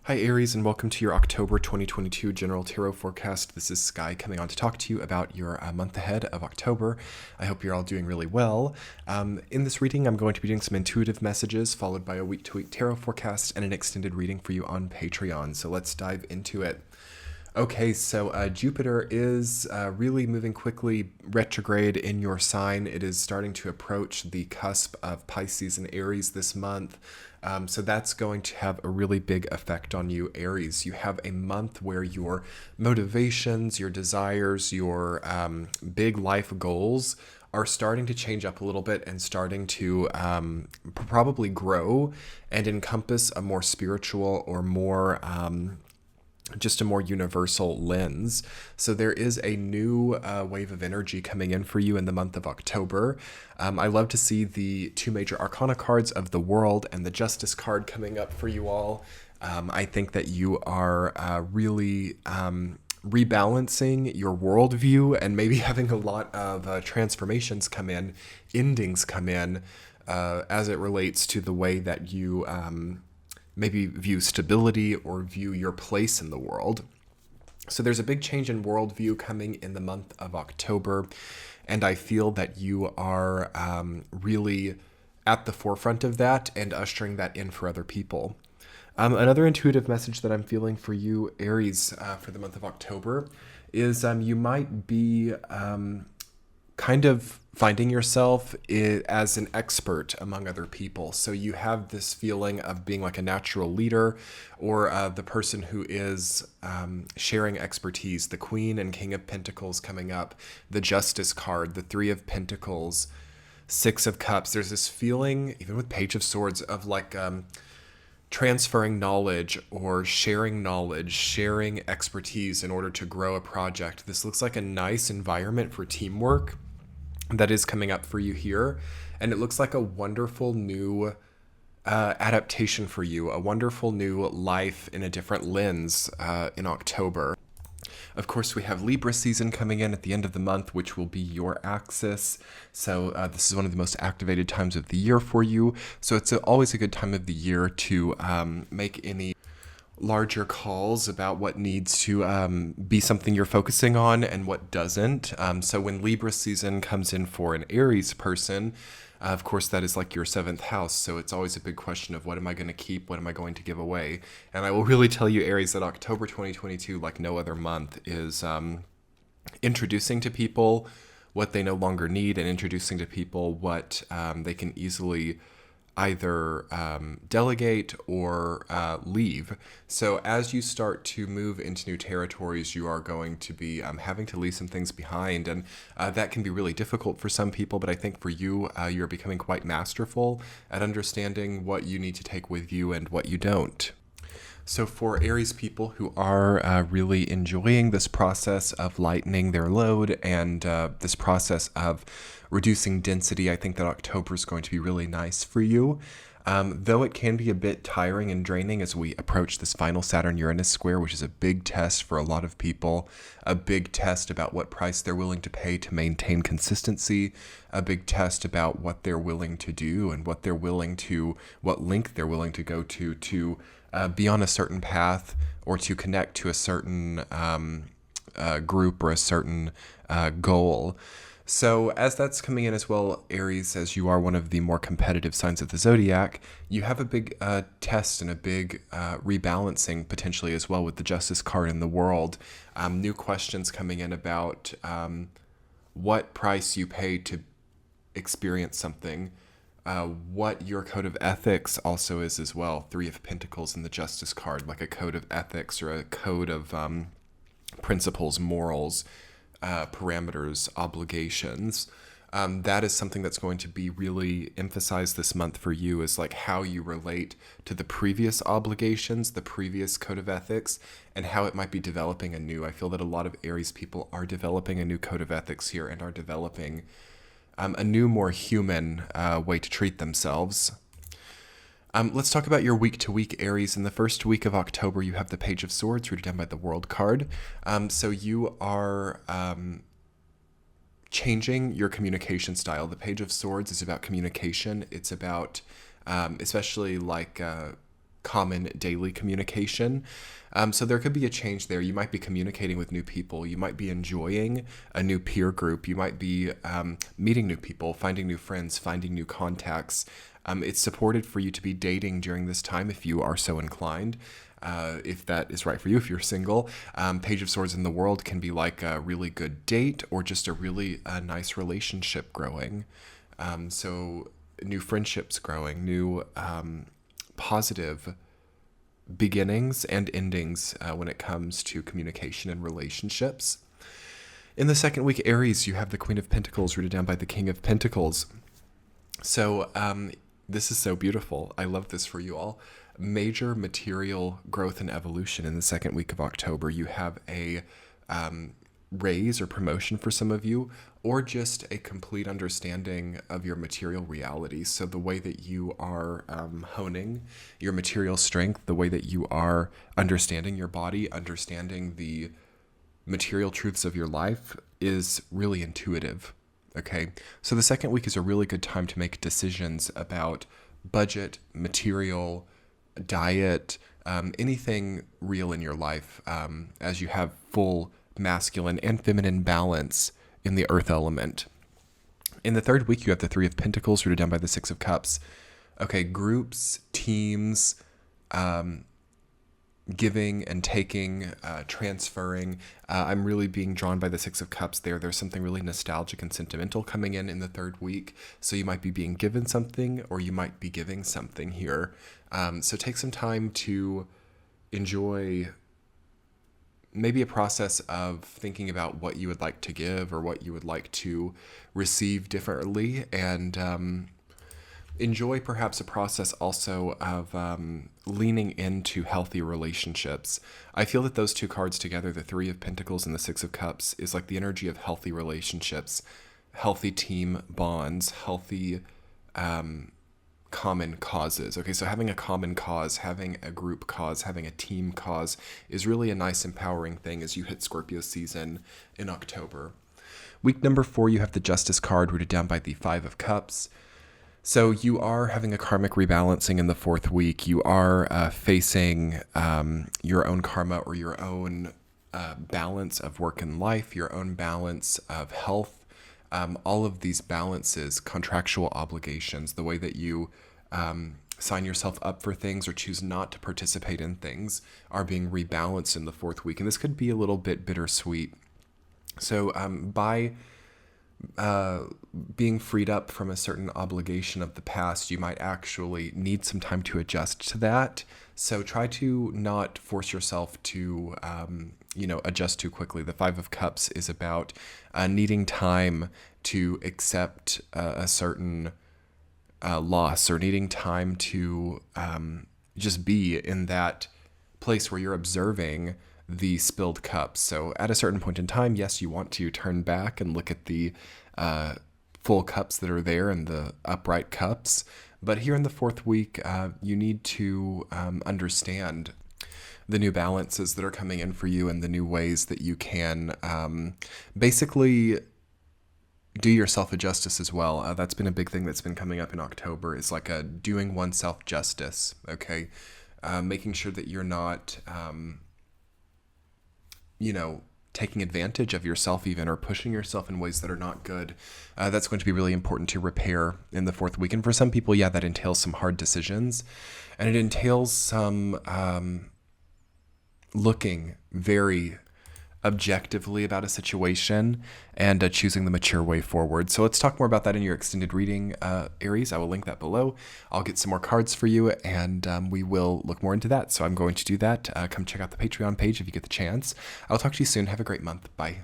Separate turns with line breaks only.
Hi Aries, and welcome to your October 2022 General Tarot Forecast. This is Sky coming on to talk to you about your month ahead of October. I hope you're all doing really well. In this reading, I'm going to be doing some intuitive messages followed by a week-to-week tarot forecast and an extended reading for you on Patreon. So let's dive into it. Okay, so Jupiter is really moving quickly retrograde in your sign. It is starting to approach the cusp of Pisces and Aries this month. So that's going to have a really big effect on you, Aries. You have a month where your motivations, your desires, your big life goals are starting to change up a little bit and starting to probably grow and encompass a more spiritual or more just a more universal lens. So there is a new wave of energy coming in for you in the month of October. I love to see the two major arcana cards of the World and the Justice card coming up for you all. I think that you are really rebalancing your worldview and maybe having a lot of transformations come in, endings come in as it relates to the way that you maybe view stability or view your place in the world. So there's a big change in worldview coming in the month of October, and I feel that you are really at the forefront of that and ushering that in for other people. Another intuitive message that I'm feeling for you, Aries, for the month of October is you might be kind of finding yourself as an expert among other people. So you have this feeling of being like a natural leader or the person who is sharing expertise. The Queen and King of Pentacles coming up, the Justice card, the Three of Pentacles, Six of Cups. There's this feeling, even with Page of Swords, of like transferring knowledge or sharing expertise in order to grow a project. This looks like a nice environment for teamwork that is coming up for you here. And it looks like a wonderful new adaptation for you, a wonderful new life in a different lens in October. Of course, we have Libra season coming in at the end of the month, which will be your axis. So this is one of the most activated times of the year for you. So it's always a good time of the year to make any larger calls about what needs to be something you're focusing on and what doesn't. So when Libra season comes in for an Aries person, of course, that is like your seventh house. So it's always a big question of what am I going to keep? What am I going to give away? And I will really tell you, Aries, that October 2022, like no other month, is introducing to people what they no longer need and introducing to people what they can easily either delegate or leave. So as you start to move into new territories, you are going to be having to leave some things behind. And that can be really difficult for some people, but I think for you, you're becoming quite masterful at understanding what you need to take with you and what you don't. So for Aries people who are really enjoying this process of lightening their load and this process of reducing density, I think that October is going to be really nice for you. Though it can be a bit tiring and draining as we approach this final Saturn-Uranus square, which is a big test for a lot of people, a big test about what price they're willing to pay to maintain consistency, a big test about what they're willing to do and what length they're willing to go to be on a certain path or to connect to a certain group or a certain goal. So as that's coming in as well, Aries, as you are one of the more competitive signs of the zodiac, you have a big test and a big rebalancing potentially as well with the Justice card in the World. New questions coming in about what price you pay to experience something. What your code of ethics also is as well. Three of Pentacles in the Justice card, like a code of ethics or a code of principles, morals, parameters, obligations. That is something that's going to be really emphasized this month for you, is like how you relate to the previous obligations, the previous code of ethics, and how it might be developing anew. I feel that a lot of Aries people are developing a new code of ethics here and are developing a new, more human way to treat themselves. Let's talk about your week-to-week Aries. In the first week of October, you have the Page of Swords, rooted down by the World card. So you are changing your communication style. The Page of Swords is about communication. It's about, especially like common daily communication. So there could be a change there. You might be communicating with new people. You might be enjoying a new peer group. You might be meeting new people, finding new friends, finding new contacts. It's supported for you to be dating during this time if you are so inclined. If that is right for you, if you're single. Page of Swords in the world can be like a really good date or just a really nice relationship growing. So new friendships growing, new positive beginnings and endings when it comes to communication and relationships. In the second week, Aries, you have the Queen of Pentacles rooted down by the King of Pentacles. So this is so beautiful. I love this for you all. Major material growth and evolution in the second week of October. You have a raise or promotion for some of you, or just a complete understanding of your material reality. So the way that you are honing your material strength, the way that you are understanding your body, understanding the material truths of your life is really intuitive. Okay, so the second week is a really good time to make decisions about budget, material, diet, anything real in your life, as you have full masculine and feminine balance in the earth element. In the third week, you have the Three of Pentacles rooted down by the Six of Cups. Okay, groups, teams, giving and taking, transferring. I'm really being drawn by the Six of Cups there. There's something really nostalgic and sentimental coming in the third week. So you might be being given something, or you might be giving something here. So take some time to enjoy maybe a process of thinking about what you would like to give or what you would like to receive differently, and enjoy perhaps a process also of leaning into healthy relationships. I feel that those two cards together, the Three of Pentacles and the Six of Cups, is like the energy of healthy relationships, healthy team bonds, healthy common causes. Okay, so having a common cause, having a group cause, having a team cause is really a nice empowering thing as you hit Scorpio season in October. Week number 4, you have the Justice card rooted down by the Five of Cups. So you are having a karmic rebalancing in the fourth week. You are facing your own karma or your own balance of work and life, your own balance of health. All of these balances, contractual obligations, the way that you sign yourself up for things or choose not to participate in things are being rebalanced in the fourth week. And this could be a little bit bittersweet. So by being freed up from a certain obligation of the past, you might actually need some time to adjust to that. So try to not force yourself to, adjust too quickly. The Five of Cups is about needing time to accept a certain loss, or needing time to just be in that place where you're observing the spilled cups. So at a certain point in time, yes, you want to turn back and look at the full cups that are there and the upright cups. But here in the fourth week, you need to understand the new balances that are coming in for you and the new ways that you can basically do yourself a justice as well. That's been a big thing that's been coming up in October, is like a doing oneself justice, okay? Making sure that you're not, taking advantage of yourself even, or pushing yourself in ways that are not good. That's going to be really important to repair in the fourth week. And for some people, that entails some hard decisions, and it entails some looking very objectively about a situation and choosing the mature way forward. So let's talk more about that in your extended reading, Aries. I will link that below. I'll get some more cards for you, and we will look more into that. So I'm going to do that. Come check out the Patreon page if you get the chance. I'll talk to you soon. Have a great month. Bye.